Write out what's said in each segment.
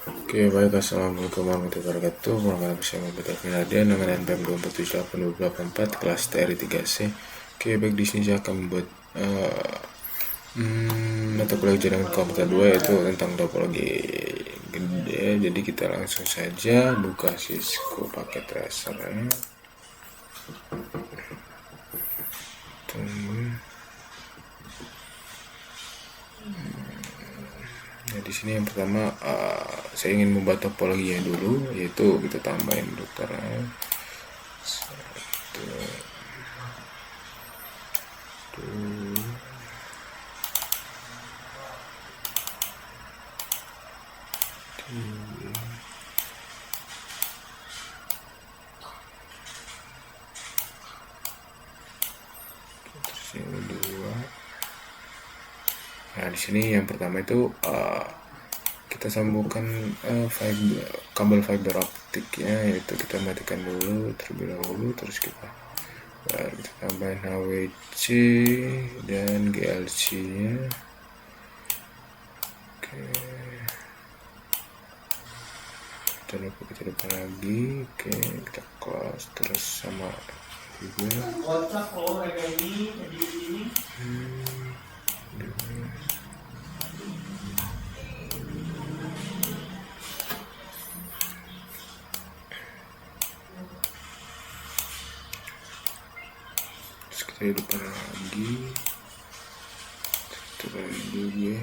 Oke, baik. Assalamualaikum warahmatullahi wabarakatuh. Perkenalkan bersama Peter Finardian dengan NPM 2478284 kelas TRI 3C. Oke, baik, di sini saya akan membuat mata kuliah jaringan komputer 2, yaitu tentang topologi gede. Jadi kita langsung saja buka Cisco pakai tracer ya. Tunggu. Nah, di sini yang pertama saya ingin membuat topologinya dulu, yaitu kita tambahin dokternya. Satu, dua, tiga, terus yang kedua. Nah, di sini yang pertama itu kita sambungkan kabel fiber optik ya, yaitu kita matikan dulu terlebih dahulu, terus kita tambahin HWC dan GLC nya. Oke, kita lupa, kita depan lagi. Oke, kita close terus sama juga. Terus kita hidupkan lagi, turun juga.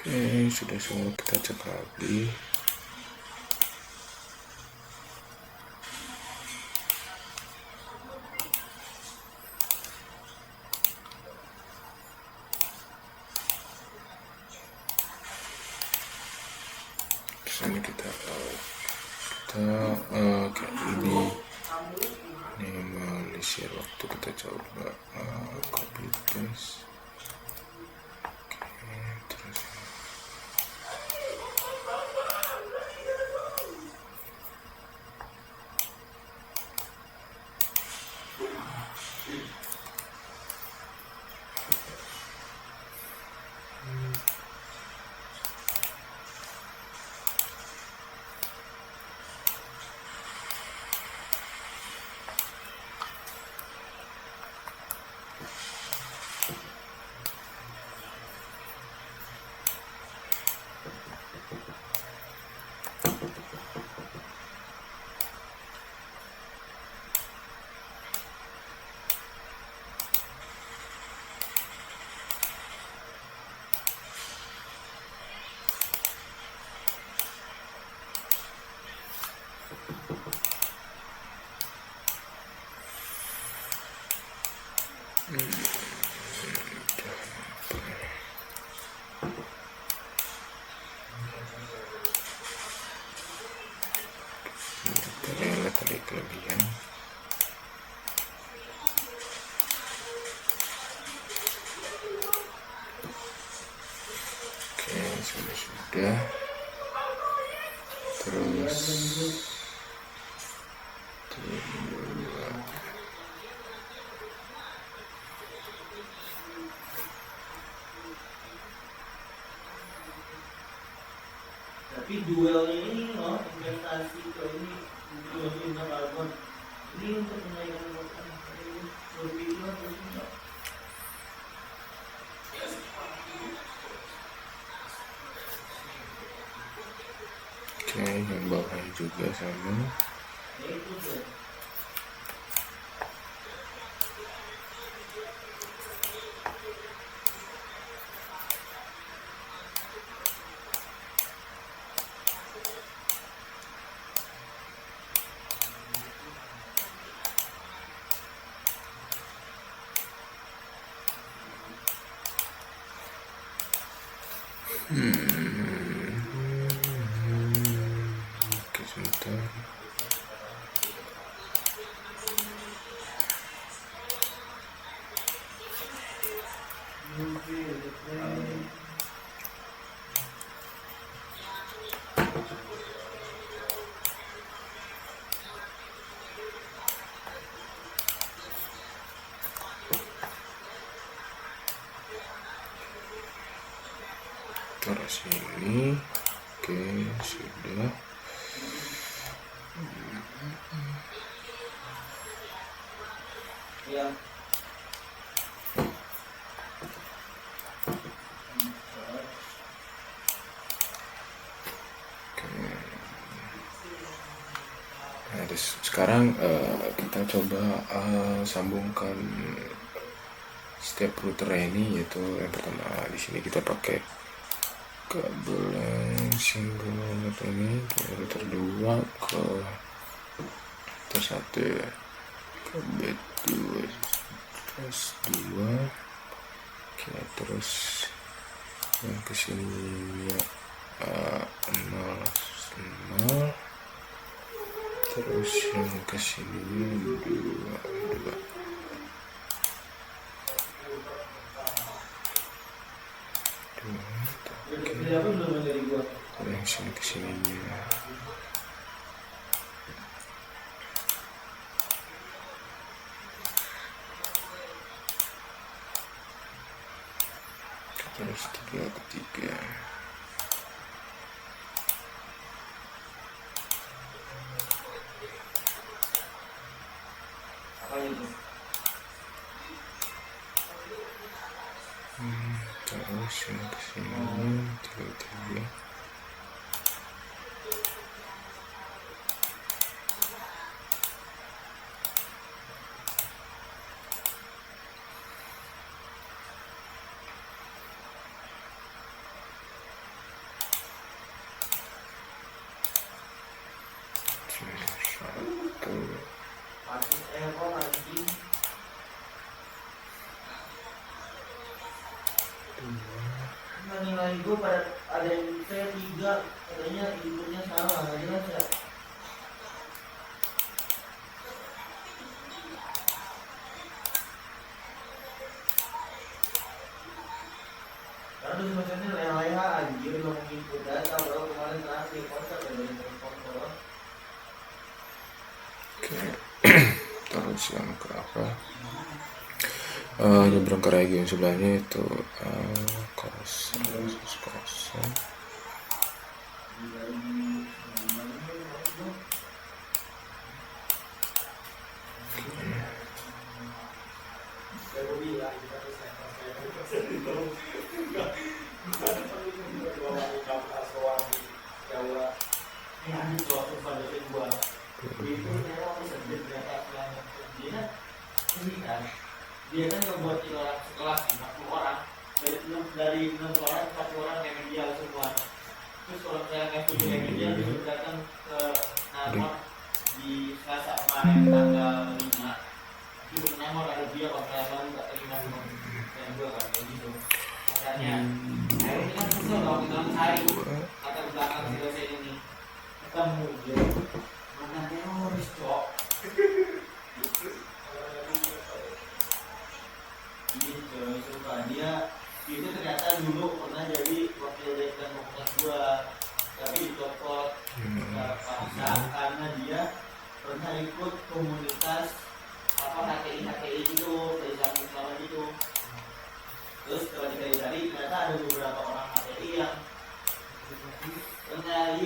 Oke, sudah semua, kita cek lagi. Ini kita kayak ini minimalisir waktu, kita coba copy paste. Oke, terus tadi kelebihan. Oke, sudah. Terus Tapi duelnya ini loh, investasi ke ini duelnya karbon ini untuk menaikkan kota lebih lah enggak. Oke, yang bawahnya juga sama. Ya itu tuh. Oke, sebentar. Taruh sini. Oke, sudah. Ya. Nah, sekarang kita coba sambungkan setiap router ini, yaitu yang pertama di sini kita pakai kabel yang single atau ini ke router 2 ke router 1 ke B2 terus 2. Oke, terus yang kesini 0 terus yang kesini 2 yang sini kesininya terus 3 ke 3. Terus yang kesini 3 3. Nilai gue pada ada yang saya 3 katanya inputnya salah nggak jelas ya. Karena sebenarnya leha-leha anjir ngomong input data baru kemarin terakhir konsep dari konsol. Oke. Terus yang ke apa? Nyebrang ke region sebelahnya itu kosong. Dia kan ngebuat orang sekelas 40 orang dari 6 orang 40 orang remedial semua. Terus kalau misalnya kayak studio remedial itu datang ke Namor di Selasa kemarin tanggal 5 itu Namor ada dia kalau misalnya baru gak terima semua yang gue kan kayak gitu makanya akhirnya kan kesel kalau kita mencari kata belakang si dosen ini ketemu dia mana teroris cok gitu suka dia itu ternyata dulu pernah jadi wakil dekan fakultas gua tapi dicopot paksa karena dia pernah ikut komunitas HTI gitu, dari Islam gitu. Terus setelah dicari ternyata ada beberapa orang HTI yang pernah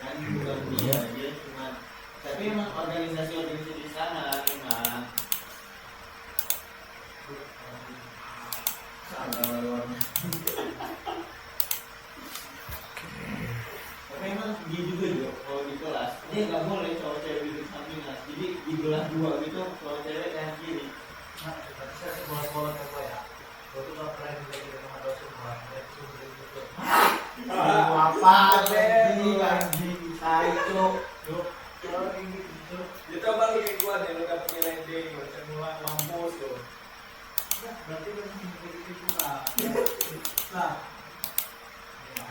kan bukan dia cuma tapi emang organisasi di sana emang tapi emang dia juga kalau di kelas dia nggak boleh cowok cewek duduk sampingan, jadi dibelah dua gitu, cowok cewek kayak gini. Nah, berarti saya sekolah-sekolah apa ya? Waktu nggak pernah belajar sama dosen itu. Apa anjing itu? Kalau ini gitu. Ya coba lu kayak gua deh, lu dapet nilai D, baca mulai mampus tuh. Berarti kan itu juga. Nah,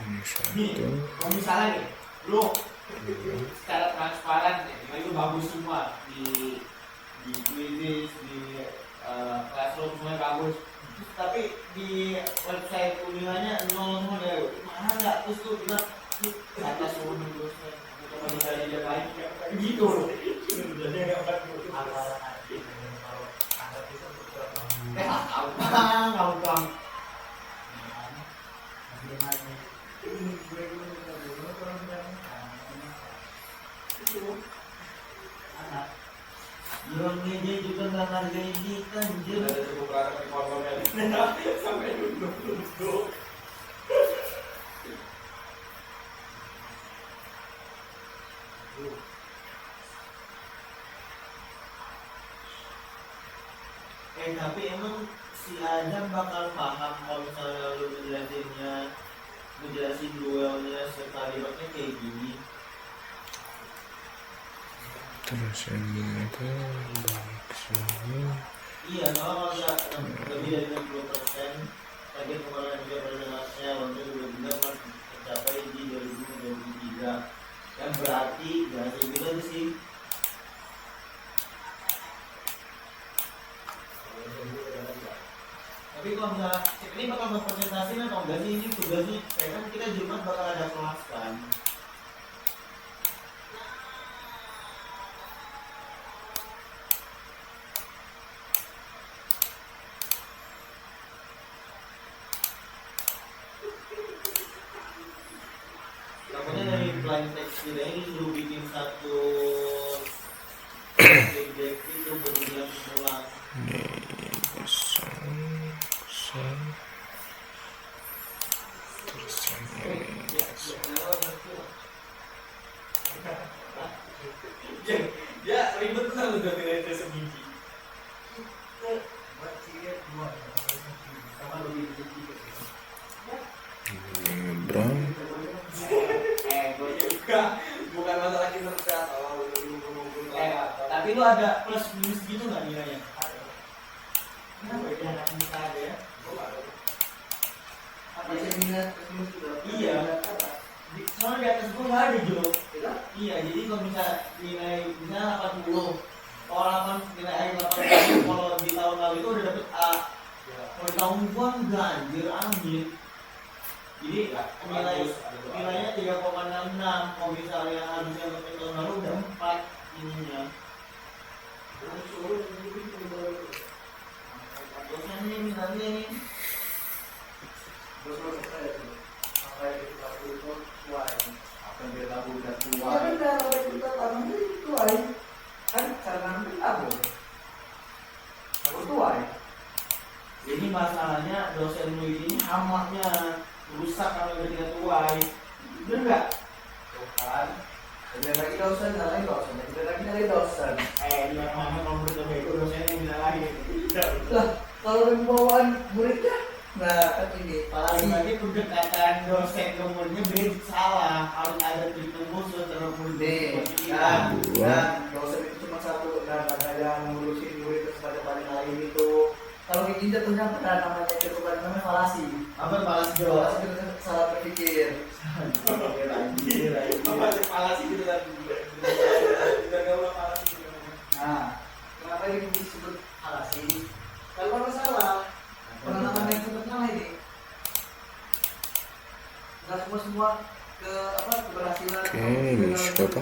Ini Nih, satu. kalau misalnya nih, lu secara transparan nih, itu bagus semua di quiz, di classroom semuanya bagus. Terus, tapi di website kuliahnya nol semua deh. Mana nggak? Terus tuh bilang kata suruh dosen, coba dicari dia lain, gitu. Jadi nggak bagus. antara nanti kalau ada itu berkurang Nggak bang. Orang dia juga nggak hargai kita, anjir. Ada cukup rata di kolomnya sampai duduk. Tapi emang si Adam bakal paham kalau misalnya lu ngejelasin duelnya sekalimatnya kayak gini. Terus yang ini tuh balik sini. Iya, kalau nggak lebih dari 60%, target pengeluaran juga persentasenya untuk 2023 tercapai di 2023. Yang berarti berarti gitu aja sih. Tapi kalau misalnya ini bakal berpresentasi atau enggak sih, ini tugasnya kan kita Jumat bakal ada kelas kan. Makanya dari blind text kita ini suruh bikin satu deck itu berulang-ulang. Ini kosong. Terus yang ini kosong. Ya ribet bener lu udah nilai D sebiji. Ini brown. Gue juga bukan masalah kinerja atau tapi lu ada plus minus gitu nggak nilainya? Kenapa ya anak muka ada ya? Iya. Soalnya di atas gue nggak ada Jo. Iya, jadi kalau misalnya nilai misalnya 80, kalau nilai 80, kalau di tahun lalu itu udah dapet A. Kalau di tahun gua enggak anjir. Jadi nilainya 3,66. Kalau misalnya harusnya untuk tahun lalu udah 4 ininya. Dosennya misalnya nih. Jadi masalahnya dosen lu ini hamaknya rusak kalau udah tidak tuai. Bener nggak? Lagi dosen, nyalain dosen, lagi nyalain dosen. Di mana kalau menurut itu dosennya yang nyalahin. Lah, kalau yang bawaan muridnya, nah kan ini. Apalagi lagi pendekatan dosen ke muridnya beda salah. Harus ada perhitungan khusus terhadap murid. Nah, Dua. dosen itu cuma satu, dan ada yang ngurusin murid terus pada lain itu. Kalau bikin jatuhnya pernah namanya itu bukan namanya falasi. Apa malas Falasi jawab? itu salah berpikir. Apa sih falasi gitu kan? Tidak gaul falasi gitu. Nah, kenapa ini disebut falasi? Kalau orang salah, orang semua keberhasilan. Oke, ini sudah apa?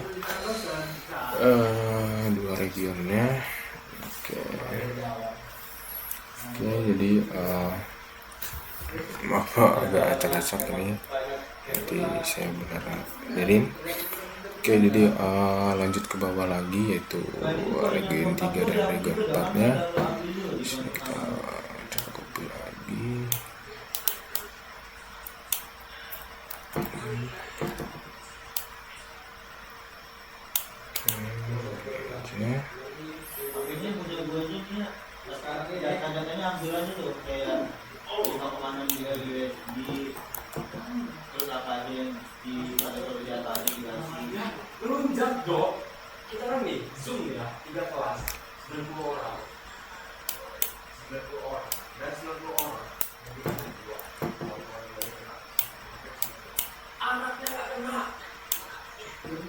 Dua regionnya. Oke, jadi maaf agak acak-acak ini. Nanti saya benar benerin. Oke, jadi lanjut ke bawah lagi, yaitu region 3 dan region 4-nya. Di sini kita coba copy lagi. Ini punya gue aja sekarang data-datanya ambil aja tuh kayak kemana di terus apa aja yang di pada kerja tadi dikasih Lunjak dok. Kita kan nih zoom ya 3 kelas 90 orang. 90 orang dan 90 orang. Anaknya nggak kena.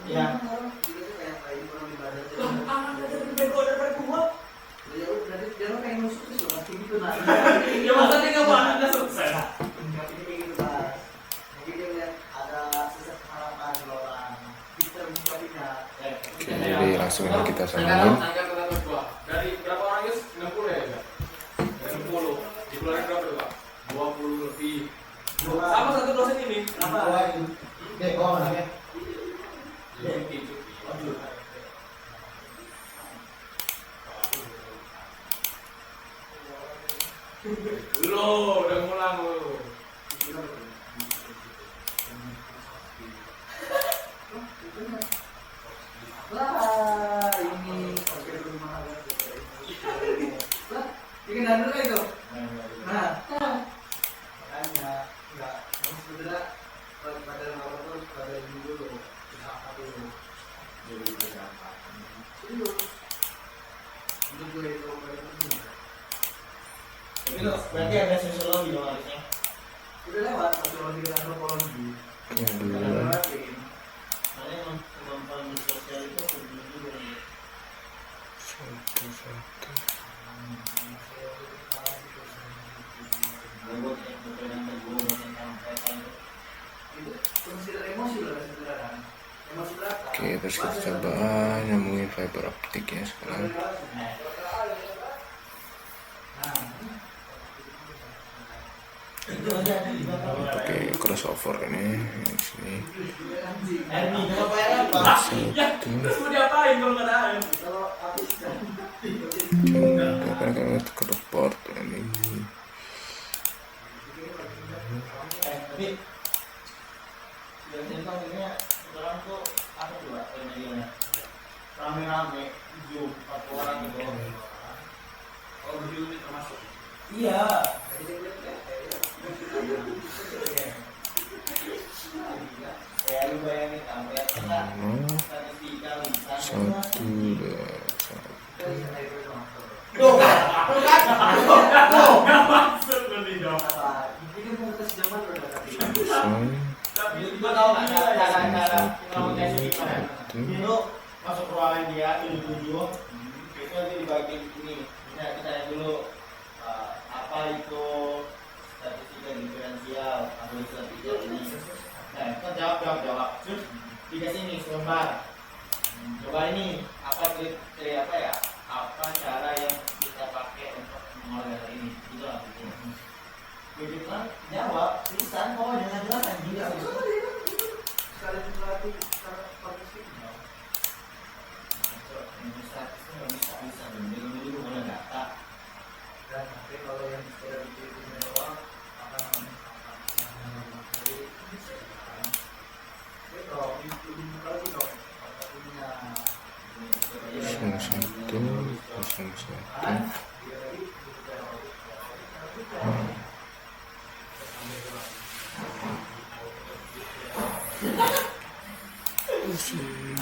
ya Anaknya jadi bego daripada gua. Ya udah, dia lo kayak nusuk sih soalnya gitu nah. Ya masa dia nggak mau anaknya sukses. Tapi kayak gitu Mas. Jadi dia lihat ada sesak harapan di orang. Kita bisa pindah. Oke, jadi langsung aja kita sambungin. Tanya ke gua. Dari berapa orang guys? 60 ya? Dari 60. Dikeluarin berapa tuh, Pak? 20 lebih. Sama satu dosen ini. Kenapa? Oke, kok anaknya? Lo udah ngulang lo. Lah, ini oke rumah. Lah, bikin dulu itu. Nah, makanya enggak sebenarnya pada orang tuh pada dulu apa dulu. Jadi berapa? Dulu. Untuk gue itu tapi lo berarti ada sosiologi dong harusnya udah lewat sosiologi dan antropologi. Kedua, karena kemampuan sosial itu penting juga nih. satu. Buat yang berperan teguh tentang mereka Itu consider emosi loh sebenarnya. Emosi berapa? Oke, terus kita coba nyambungin fiber optik ya sekarang. itu aja di belakang Pakai crossover ini di sini. ini kenapa ya apa Ya, terus mau diapain kalau nggak ada air? Kalau habis kan Kita akan ke report ini. tapi biasanya tahunya sekarang tuh apa coba medianya rame-rame 40 orang gitu. Kalau berdua ini termasuk. Iya. Ya lu bayangin sampai tengah statistika lisan. Satu, dua, satu. Tuh, Nggak masuk nanti dong. ini mau tes zaman udah tapi Kosong. Tapi gua tahu kan cara ngomongnya Satu, gimana. satu. Ini lu masuk ruangan dia tujuh itu nanti di bagian ini. Nah, kita lihat dulu apa itu statistika diferensial atau statistika ini. Nah, kita jawab. Terus dikasih nih selembar. Coba ini apa kriteria apa ya? Apa cara yang kita pakai untuk mengolah ini? Gitu lah. Begitu kan jawab tulisan kok dengan jelasan juga. sekali pelatih secara statistik Bisa dulu mulai data. dan tapi kalau yang sudah dikirim doang akan Kosong satu, kosong satu.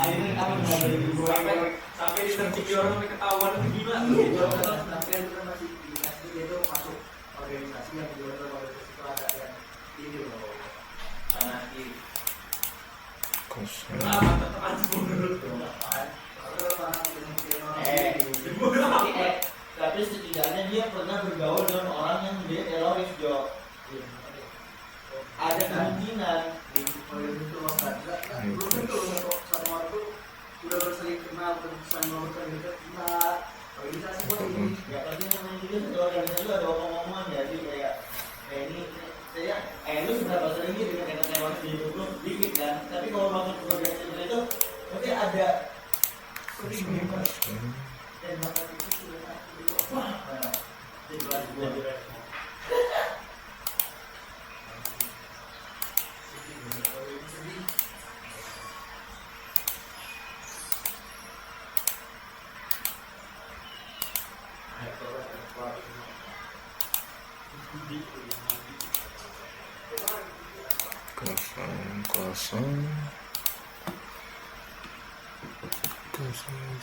Akhirnya kamu dari sampai diterciki orang sampai ketahuan itu gila. tapi itu kan masih di SD itu masuk organisasi yang juga organisasi keadaan ini loh anarki. Kosong. Tetap aja menurut. Tapi setidaknya dia pernah bergaul dengan orang yang dia teroris Jo. Ada kemungkinan Belum tentu satu orang tuh udah sering kenal sama orang gitu. Nah, organisasi buat ini ya tapi namanya juga satu organisasi ada omong-omongan ya, jadi kayak ini saya lu seberapa sering gitu kan kata saya waktu di grup dikit kan, tapi kalau masuk ke organisasi itu pasti ada sering dan bahkan itu sudah wah jadi gua kosong satu.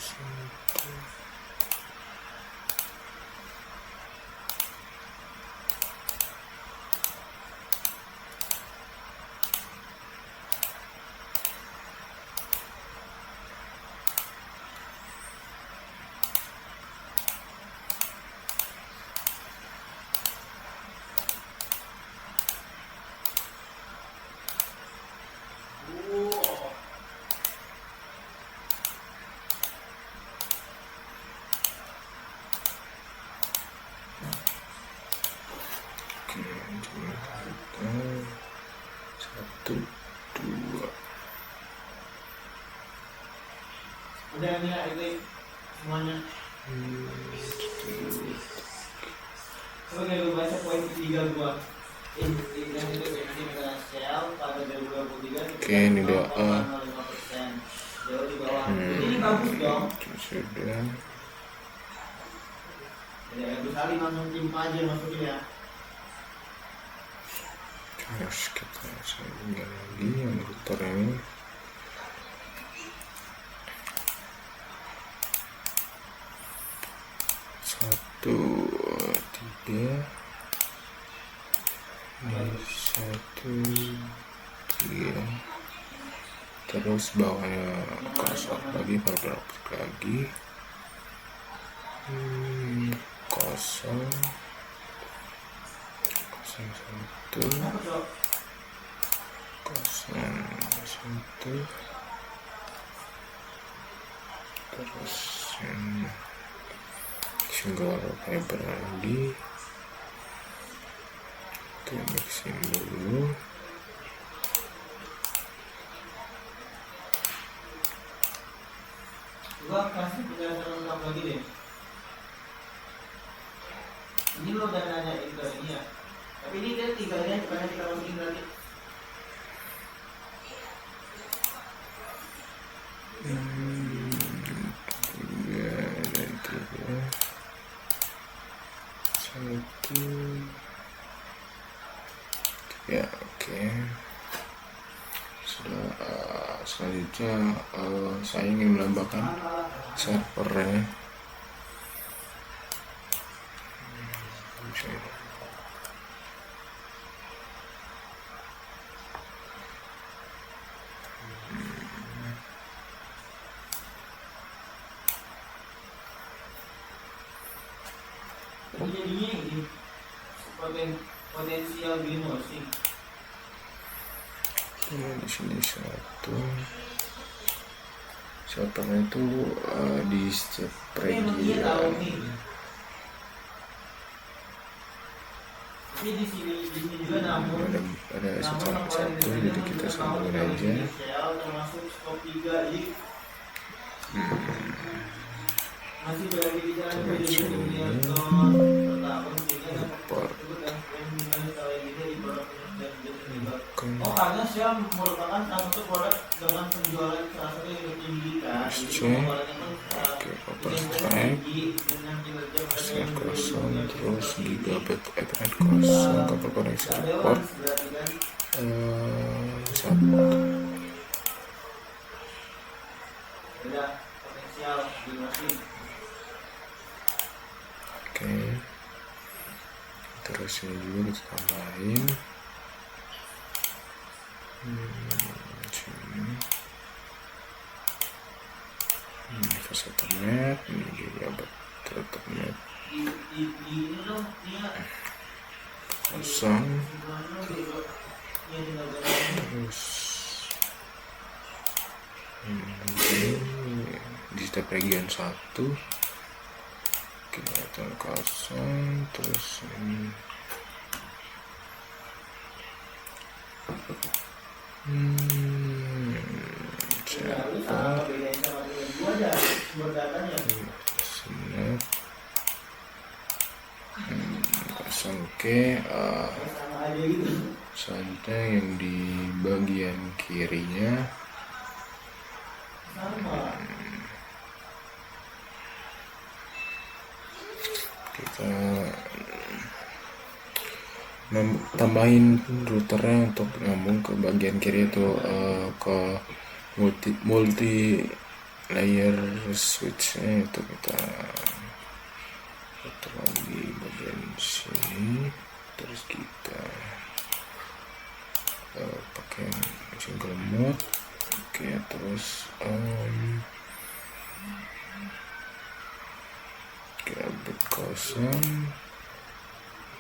Satu, dua. udah ini ya itu semuanya. Coba kayak lu baca poin ketiga gua. Yang itu energi finansial pada 2023. Oke, ini doa. Jauh di bawah. Ini bagus dong. Sudah. Ya, kali langsung tim aja masukin ya. Terus kita sambungin lagi yang router ini. Satu, tiga. Ini satu, tiga. Terus bawahnya kosong lagi, fiber optik lagi. Kosong satu, kosong satu, terus single fiber lagi. Kita mixin dulu. Gua kasih penjelasan lengkap lagi deh. Ini lo udah nanya itu ini ya. Tapi ini kan tinggalnya cuma kita masukin lagi. Tiga dan tiga. Satu. Ya, oke. Sudah. Selanjutnya saya ingin menambahkan servernya. Jadi jadinya ini potensial greenwashing. Di sini satu. Servernya itu di setiap region. Ini di sini juga namun ada satu, jadi kita sambungin aja. Termasuk skop 3 jadi masih berada di jalan miliar ton per tahun sehingga dapat oh karena Xiaomi merupakan salah satu produk dengan penjualan salah satu yang tertinggi kan. Oke, OpenStack set kosong, terus gigabit Ethernet kosong, kabel koneksi report satu. Potensial di mesin. Oke, terus ini juga kita tambahin sini. Ini fast Ethernet, ini juga Ethernet kosong. Iya, tinggal jalan. terus ini di step region 1 kelihatan kosong, terus ini Ya, lu sama bedain sama dengan gua aja sumber datanya. snap kosong. Oke, Sama aja gitu. selanjutnya yang di bagian kirinya Sama. kita tambahin routernya untuk nyambung ke bagian kiri itu ke multi layer switchnya itu kita putar lagi bagian sini, terus kita pakai single mode. Oke, terus kabel kosong,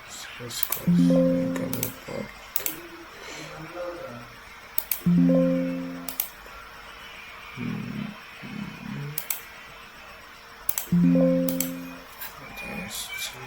source kosong, kabel port. Transmission.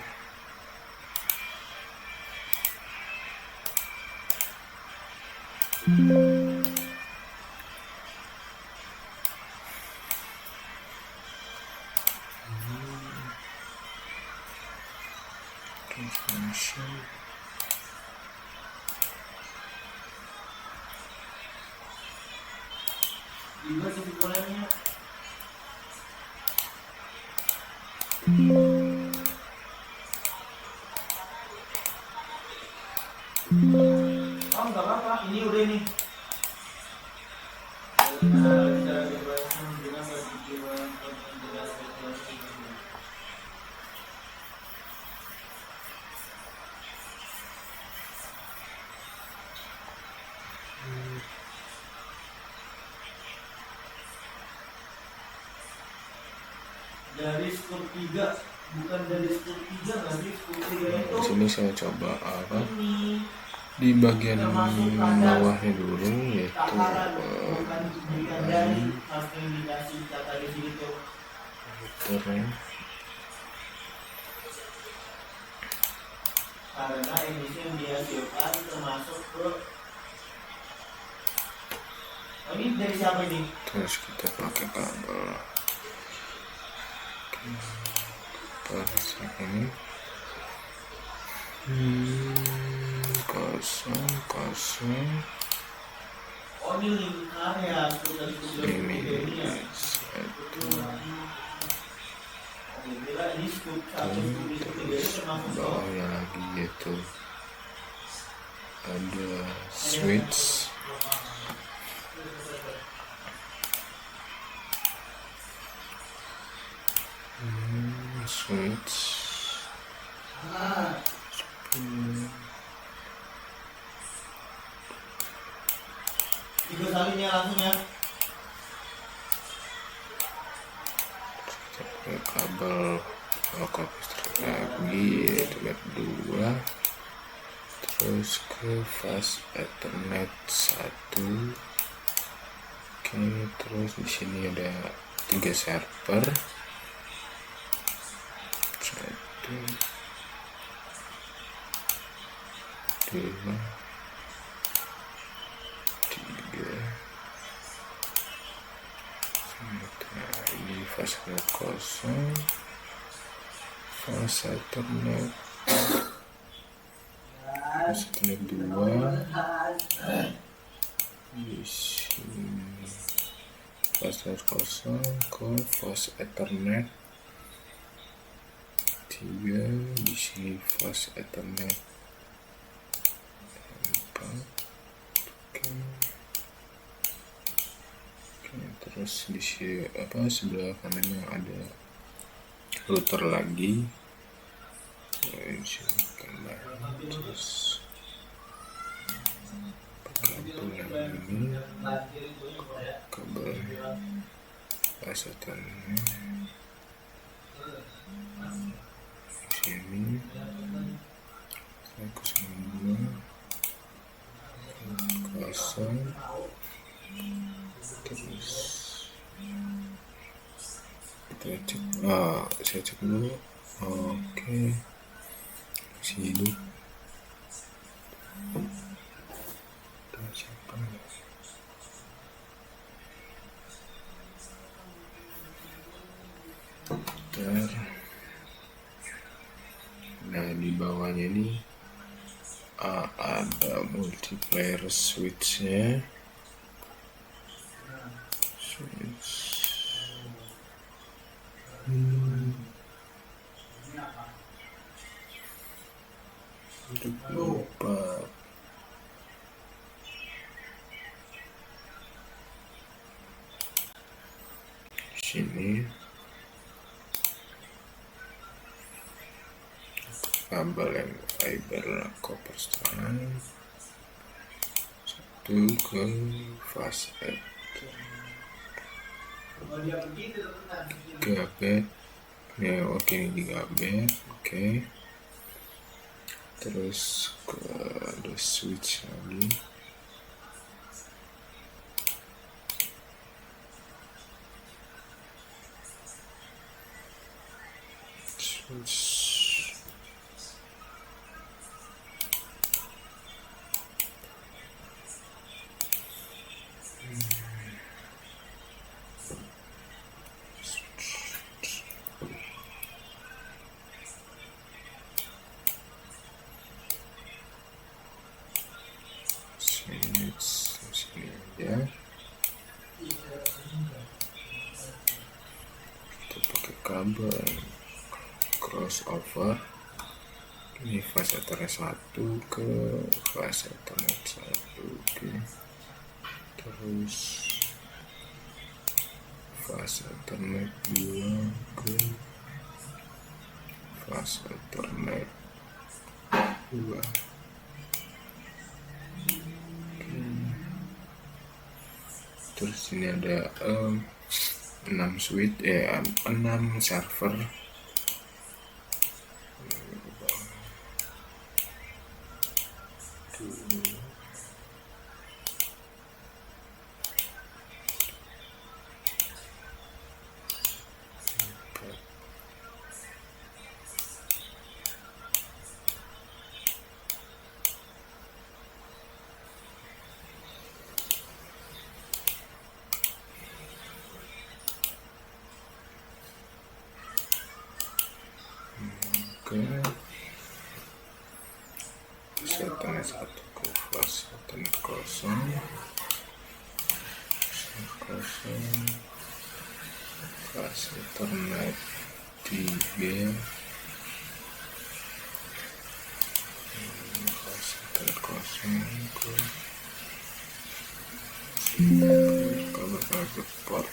Juga kesimpulannya nggak apa-apa, ini udah nih. Dari skor 3, bukan dari skor 3, nanti skor 3 itu Di sini saya coba apa ini di bagian bawahnya dulu, yaitu takaran, bukan diberikan dari harus indikasi data di sini tuh. routernya. Karena emisi yang dihasilkan termasuk ke ini dari siapa ini? Terus kita pakai kabel ini kosong Oh ini lingkarnya ini ya. satu, Kira ini scoop 1, scoop 3 ini termasuk bawahnya lagi yaitu ada switch, switch tiga kalinya langsung ya. kita pakai kabel local listrik lagi yaitu LED 2, terus ke fast ethernet 1. Oke, terus di sini ada 3 server, 1 2 3. Nah, ini fast ethernet kosong, fast ethernet 2 di sini, fast ethernet kosong ke fast ethernet 3, di sini fast ethernet 4. Oke, terus di sini sebelah kanannya ada router lagi. Terus kabel yang ini, kabel pasotannya sini, 102, kosong. Terus kita cek, saya cek dulu. Oke, masih hidup. Siapa nih? Nah, di bawahnya ini ada multiplayer switch-nya. Lupa. Sini kabel yang fiber copper strand, satu ke fast gigabit ya, oke, ini gigabit, oke. Terus ke ada switch lagi, switch. Sini aja. Kita pakai kabel crossover. Ini fase Ethernet 1 ke fase Ethernet 1, oke. Terus fase Ethernet 2 ke fase Ethernet 2. Terus ini ada 6 switch, 6 server. Fase Ethernet 1 ke fase Ethernet kosong, fase Ethernet 3, fase Ethernet kosong ke kabel port.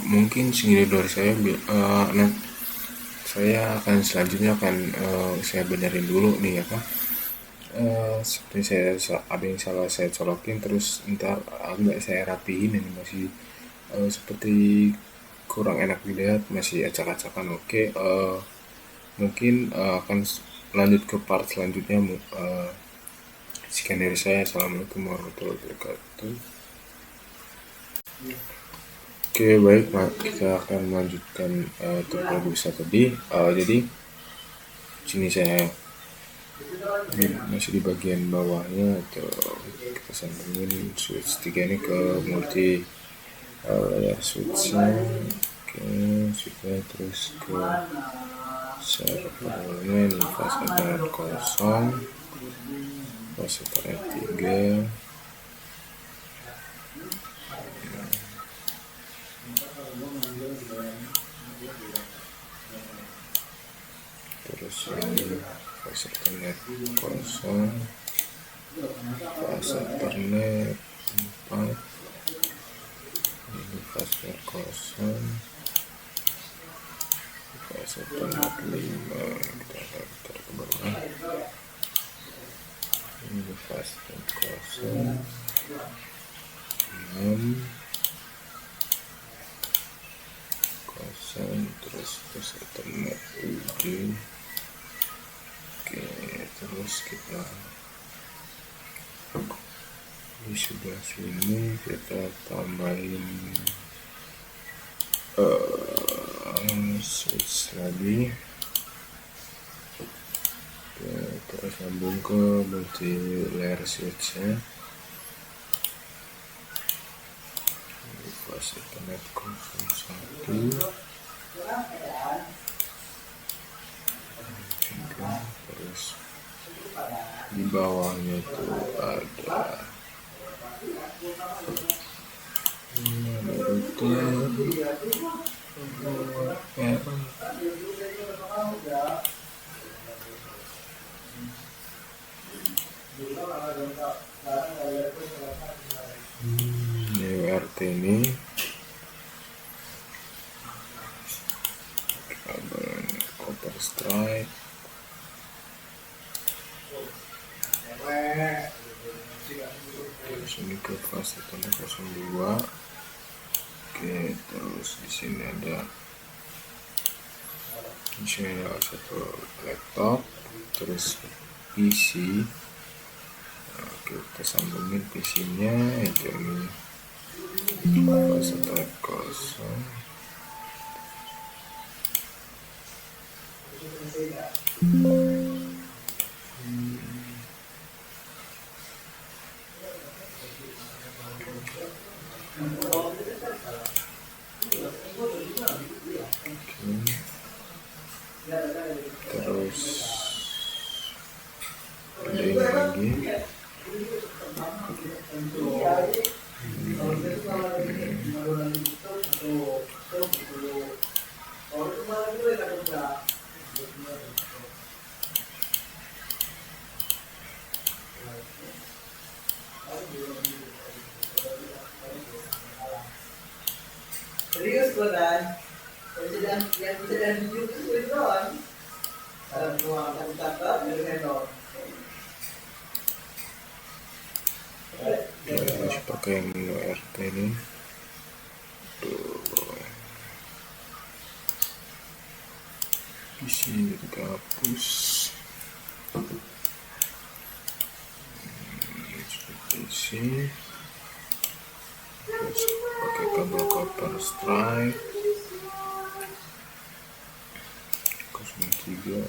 Mungkin segini dari saya. Saya akan selanjutnya saya benerin dulu nih seperti ada yang salah saya colokin, terus ntar agak saya rapihin, ini masih seperti kurang enak dilihat, masih acak-acakan. Oke, mungkin akan lanjut ke part selanjutnya. Sekian dari saya. Assalamualaikum warahmatullahi wabarakatuh. Oke, baik, kita akan melanjutkan teknologi bisa tadi. Jadi sini saya masih di bagian bawahnya, atau kita sambungin switch 3 ini ke multi switchnya. Oke, switchnya terus ke servernya, ini fase Ethernet kosong, fase Ethernet 3. sini fast Ethernet kosong, fast Ethernet 4, ini fastnet kosong, fast Ethernet 5, kita putar ke bawah, ini fastnet kosong, 6 kosong, terus fast Ethernet 7. Oke, terus kita di sebelah sini kita tambahin switch lagi. Oke, kita sambung ke multi layer switchnya. Ini fast Ethernet 01, terus di bawahnya itu ada router URT ini kabel copper stripe, terus ini ke fast Ethernet 02. Oke, terus di sini ada satu laptop, terus PC. Nah, kita sambungin PC-nya itu ini fast Ethernet kosong. Terus ada ini lagi, serius beneran. Yang bisa dijual itu doang. Kalau semua akan catat dari handle. kita harus pakai yang URT ini. Di sini kita hapus. Seperti ini. Terus pakai kabel copper stripe 03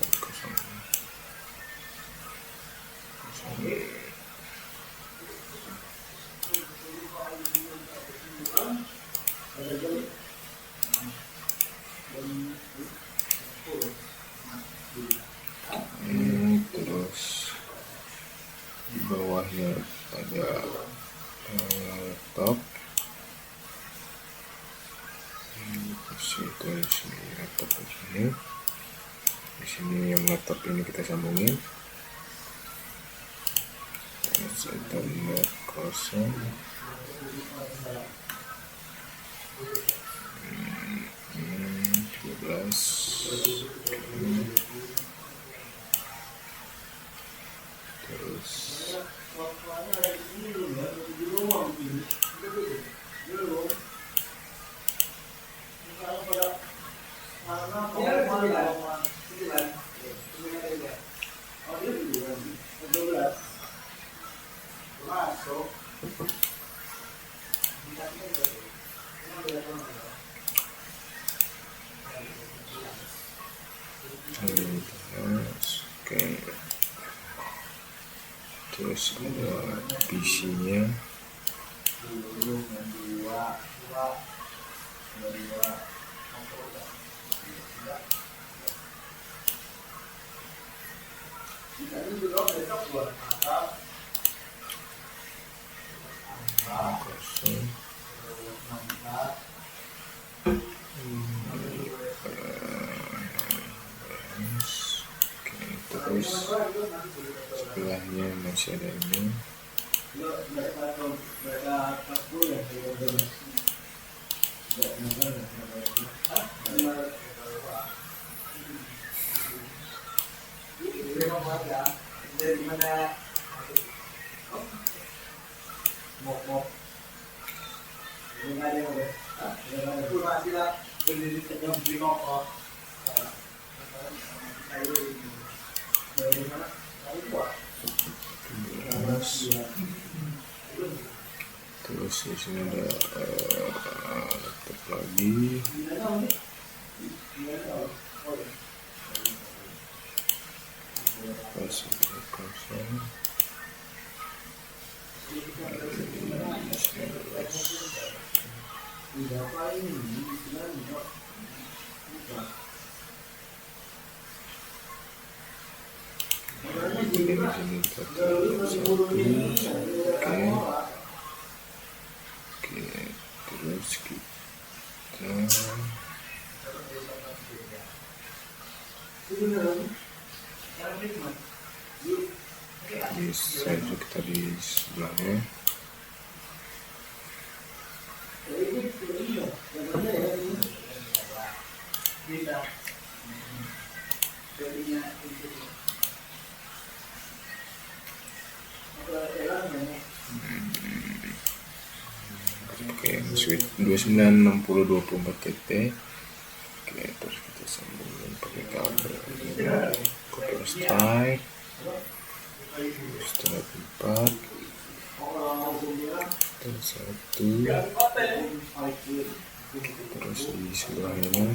terus di bawahnya ada laptop. Di sini laptop di sini. Di sini yang laptop ini kita sambungin. Ethernet kosong. Ini 12. Terus terus ada PC-nya. Kosong. Oke. sebelahnya masih ada ini. Dari mana mok ada yang ada itu masih lah berdiri senyum di mok dari mana Terus di sini ada laptop lagi. Pasang kosong. Di sini satu. Oke, terus kita bisa kita di sebelahnya. Oke, switch 296024 TT. Oke, terus kita sambungin pakai kabel ini. Copper strike setengah 4 terus 1, terus di sebelahnya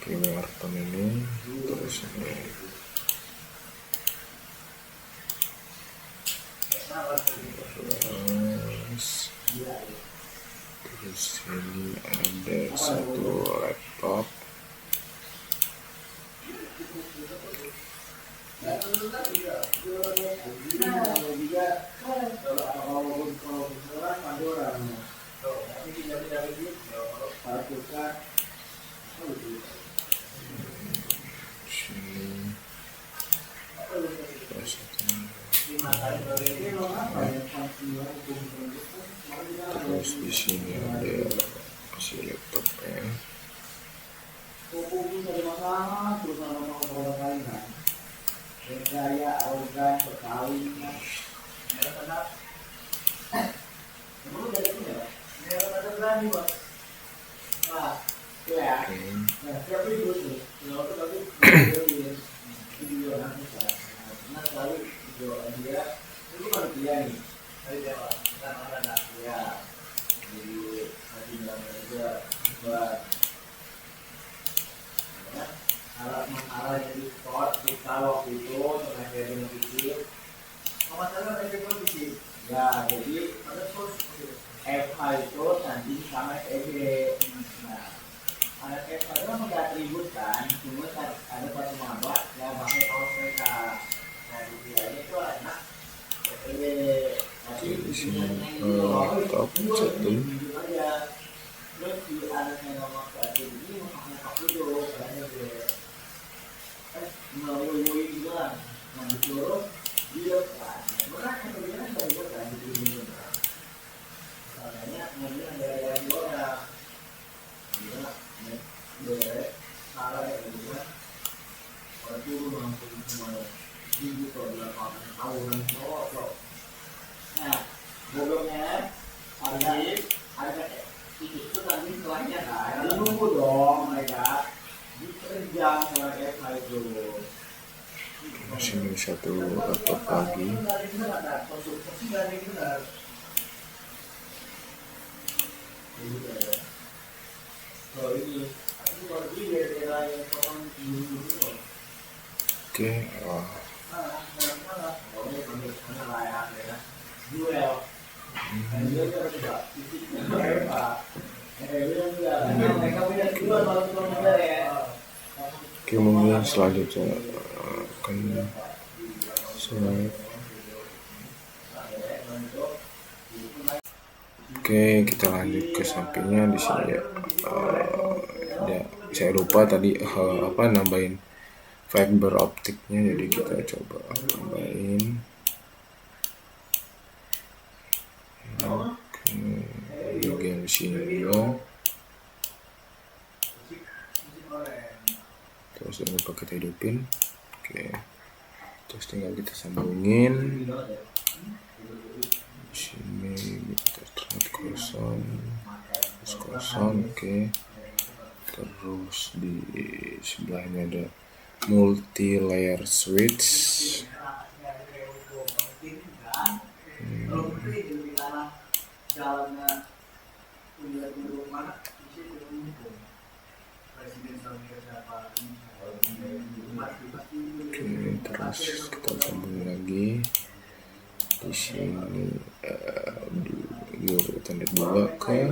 pakai warton ini, terus ini terus ini ada satu laptop. Sini terus di sini ada si laptopnya. Ya, jadi FH itu nanti sama EB. Nah, ada FH itu kan nggak atribut kan, cuma ada satu maba yang pakai kaos mereka. Nah, di dia itu anak EB. Di sini laptop satu. Terus di anaknya nomor satu ini pakai kapudok, karena dia melalui gitu kan, nah disuruh dia kan, berat kemudian dari dia kan di soalnya kemudian dari dua ya, dia salah ya juga, orang turun langsung semua minggu ke belakang tahun cowok. Nah, bodohnya ada itu tadi setelahnya kan, nunggu dong mereka dikerjang sama FH itu. Di sini satu laptop lagi. Oke, Oke, mungkin selanjutnya akan slide. Oke, kita lanjut ke sampingnya di sini ya. Ya, saya lupa tadi nambahin fiber optiknya, jadi kita coba tambahin. Oke, bagian sini juga. Terus jangan lupa kita hidupin. Oke, terus tinggal kita sambungin. Di sini kita terlihat kosong, terus kosong. Oke, terus di sebelahnya ada multi layer switch. Oke, terus kita sambung lagi di sini Ethernet 2 ke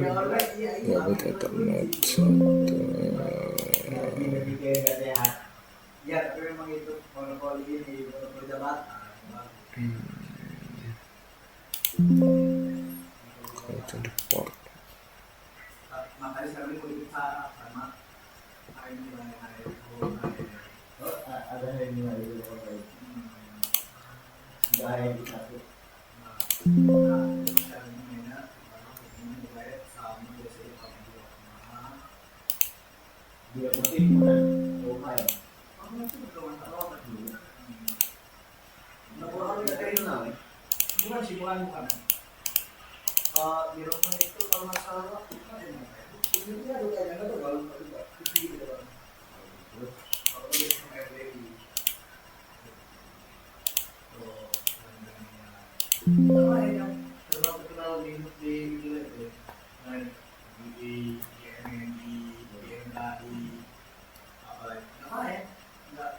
gigabit Ethernet 1. Ya, tapi memang itu monopoli ini berjabatan. Itu di port. Makanya sekarang ini politik sama ada yang nilai itu gaya di satu. Dia putih bukan rumah ya. Bukan sih, bukan. Di rumah itu kalau masalah ini ada kayaknya tuh kalau TV gitu kan. Kalau dia sama RDI. Apa yang terkenal di itu? Di MND, di MKI, apa lagi? Apa ya? Enggak.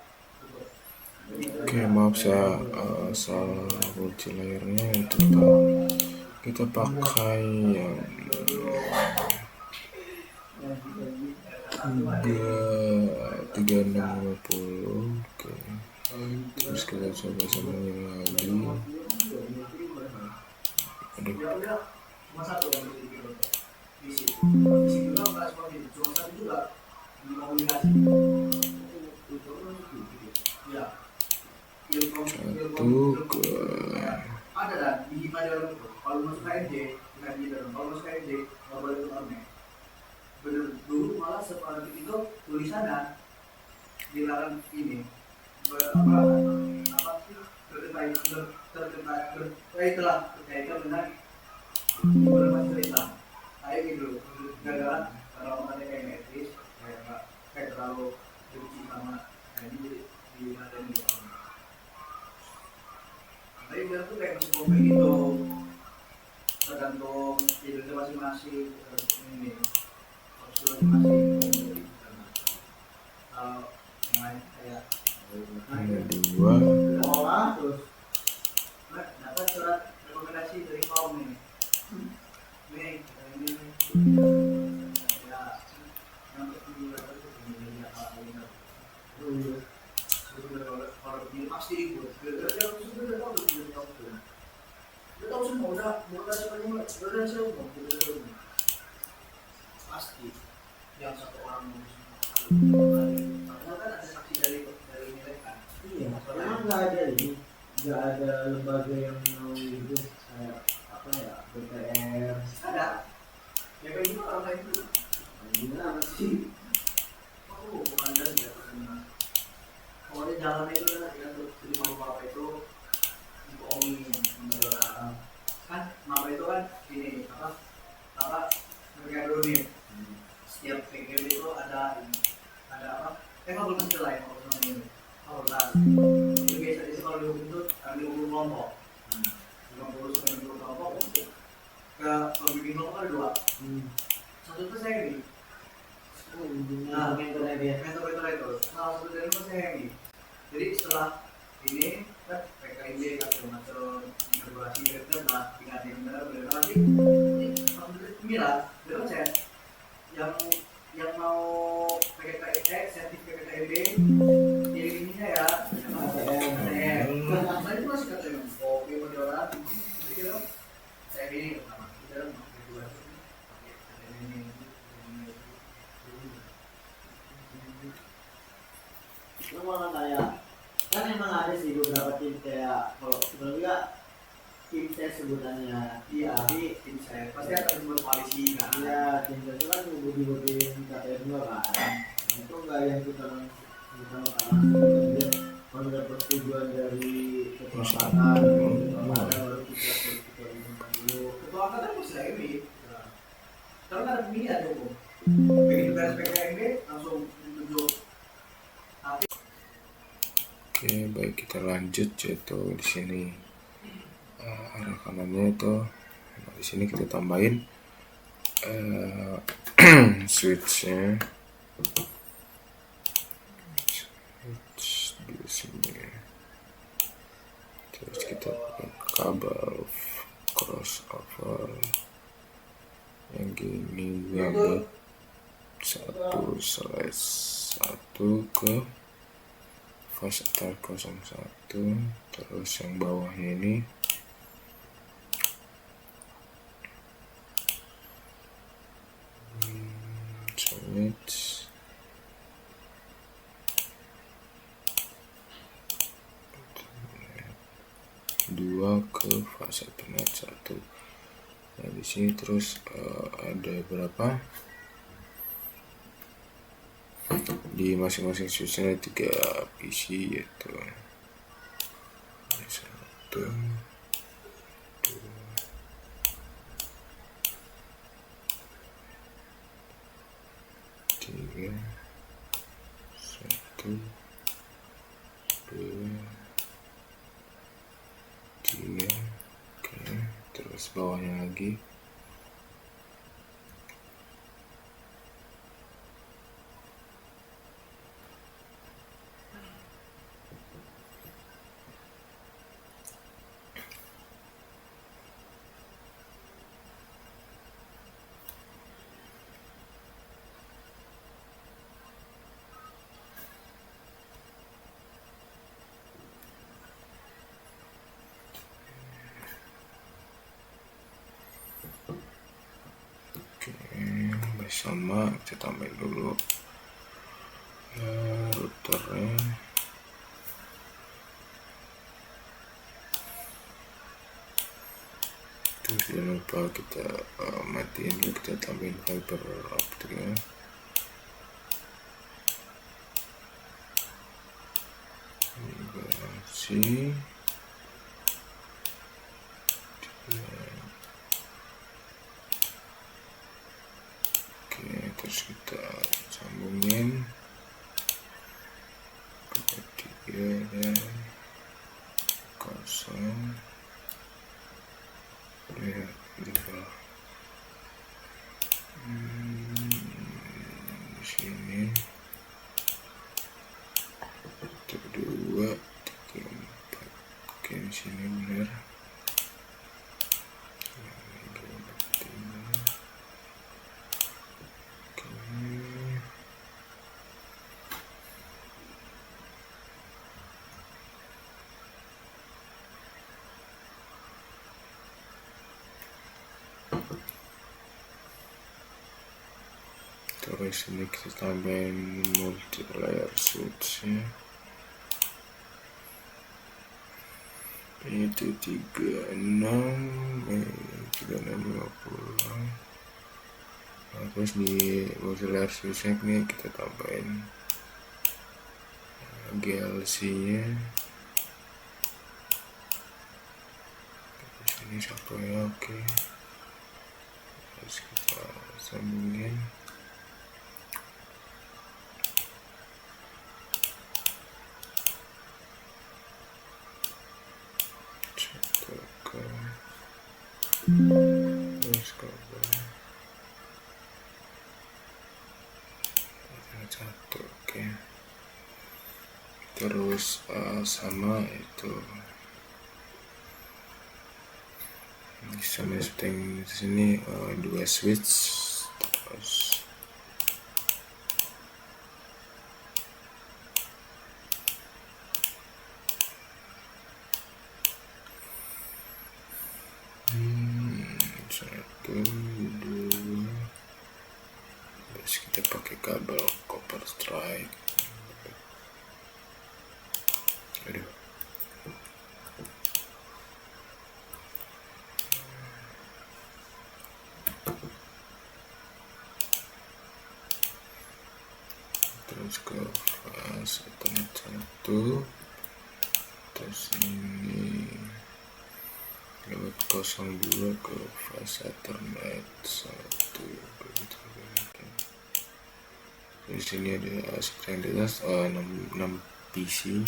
Oke, maaf saya salah kunci layarnya. Untuk kita pakai yang 3650. Oke, terus kita coba sambungin lagi. Aduh, Cuma satu yang di sini juga nggak seperti itu, cuma satu juga di komunikasi. Ya, satu ke ada dan di dalam itu. Kalau masuk KNJ, bukan di dalam. Kalau masuk KNJ, nggak boleh tukarnya. Bener dulu malah seperti itu tulisannya dilarang ini terkait dengan informasi Islam. Kayak gitu, gara-gara kalau orang kayak etis, kayak terlalu benci sama ini di mana ini. Tapi biar tuh kayak masih kayak gitu, tergantung idenya masing-masing ini, masing-masing. Kalau yang lain kayak ada dua. terus dapat surat rekomendasi dari kaum ini. Nih, ini ya, yang kedua itu ini apa ini? Kalau ini pasti ikut. Dia sudah tahu dia tahu semua udah semuanya udah semua pasti yang satu orang karena kan ada saksi dari mereka. Iya, memang nggak ada lembaga yang mau itu kayak apa ya, BPR ada ya kayak gitu orang kayak gitu gimana sih. Bukan dari ya pokoknya jalan itu kan untuk terima apa itu dibohongin kan mama itu kan ini apa mereka dulu nih setiap PKB itu ada apa kalau belum selesai kalau sama ini kalau itu biasa itu kalau dihukum itu 50 kelompok 50 sampai 60 kelompok untuk ke pembimbing kelompok ada dua satu itu saya ini mentor itu salah satu dari itu saya ini. Jadi setelah ini kan PKIB atau macam regulasi itu lah diganti benar lagi Mira, terus saya yang mau PKIB sertif PKIB ini saya ATM. Nah, itu masih kata kopi modelan. Saya ini pertama, lu mau kayak kan emang ada sih beberapa tim kayak kalau sebenarnya tim saya sebutannya iya tapi tim saya pasti akan membuat koalisi kan iya tim saya itu kan budi-budiin KTM juga kan itu enggak yang kita karena kemudian kalau ada persetujuan dari ketua angkatan baru kita dulu ketua angkatan pasti ini kalau ada pemilihan dong begitu beres PKMB langsung ditunjuk. Oke, baik kita lanjut yaitu di sini arah kanannya itu. Nah, di sini kita tambahin switchnya. Switch di sini. Terus kita pakai kabel crossover yang gini buat 1/1 ke fase antar 01, terus yang bawahnya ini switch 2 ke fase internet 1. Nah di sini terus ada berapa? Di masing-masing switchnya 3 PC yaitu 1, 2, 3, 1, 2, 3. Oke, terus bawahnya lagi sama kita tambahin dulu routernya. Terus jangan lupa kita matiin dulu, kita tambahin fiber optiknya. Migrasi terus kita sambungin ke 3 dan 0. Lihat di bawah di sini 2, 3, 4. Oke, di sini benar. Terus ini kita tambahin multi layer switchnya itu 36, 3650. Nah, terus di multi layer switchnya ini kita tambahin GLC nya di sini satunya. Oke, terus kita sambungin terus kabel 1. Oke, terus sama itu sama seperti yang di sini 2 switch, terus 1, 2, terus kita pakai kabel copper strike. Aduh. Terus ke fase Ethernet 1, terus ini lewat 02 ke fase Ethernet 1. Di sini ada seperti yang di atas 6 PC.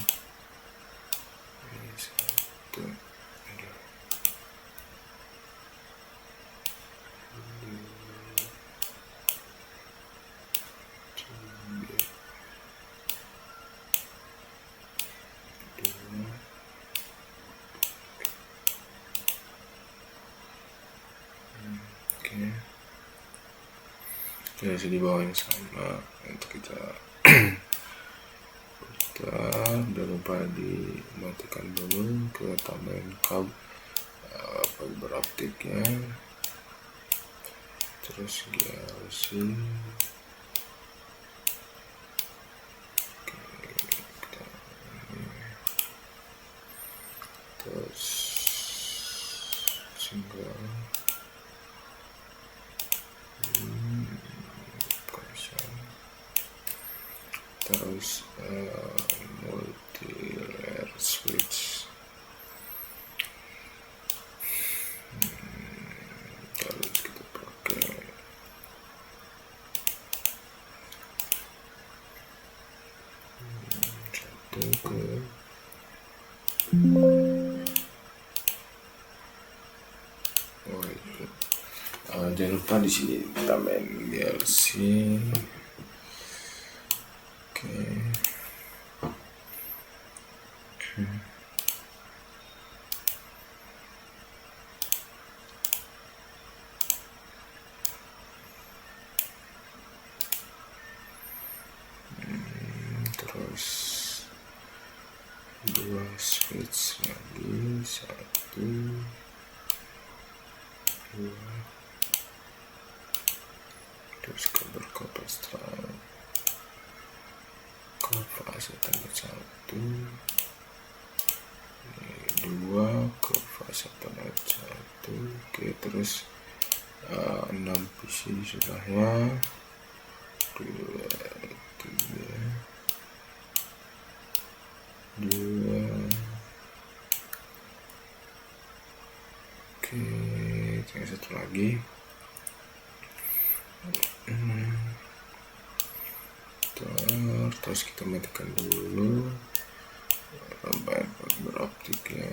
Ini 1, 2, oke. Jadi di bawah yang sama untuk kita jangan lupa dimatikan dulu, kita tambahin fiber optiknya, terus GLC. Terus single terus multi layer switch, terus kita pakai satu ke jangan lupa di sini tambahin DLC. Oke. Terus 2 switch lagi, 1, 2, terus kabel copper strike ke fase Ethernet 1, 2 ke fase Ethernet 1. Oke, terus 6 PC di sebelahnya, 2, 3, 2. Oke, tinggal satu lagi. Terus kita matikan dulu fiber optiknya,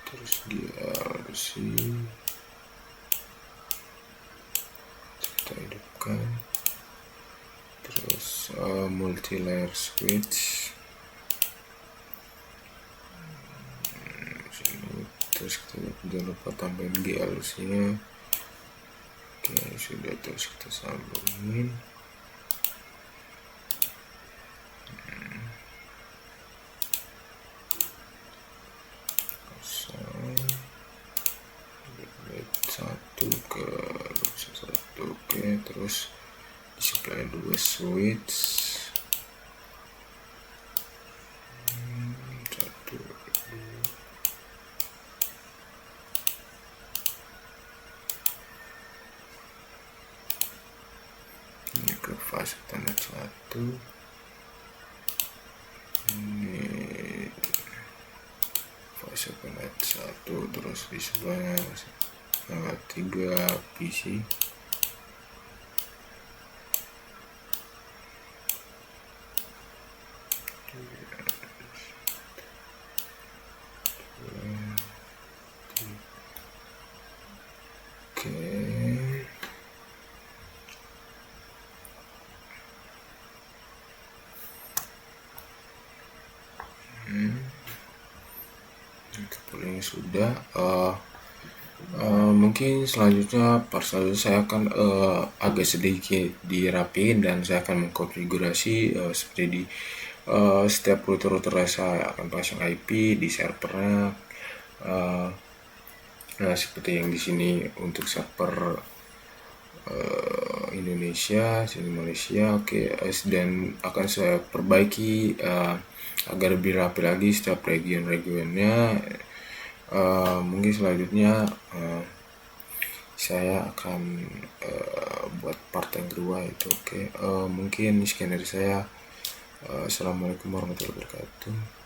terus GLC kita hidupkan, terus multi layer switch sini, terus kita jangan lupa tambahin GLC nya. Oke, sudah, terus kita sambungin. Satu ke 1, oke, terus display 2 switch, 1, 2. Ini ke fase Ethernet 1, ini fase Ethernet 1, terus di sebelahnya 3 PC. Oke. Ini sudah. Mungkin selanjutnya part selanjutnya saya akan agak sedikit dirapiin dan saya akan mengkonfigurasi seperti di setiap router saya akan pasang IP di servernya, Nah, seperti yang di sini untuk server Indonesia, sini Malaysia, oke, dan akan saya perbaiki agar lebih rapi lagi setiap region-regionnya. Mungkin selanjutnya saya akan buat part yang kedua itu, oke. Mungkin sekian dari saya. Assalamualaikum warahmatullahi wabarakatuh.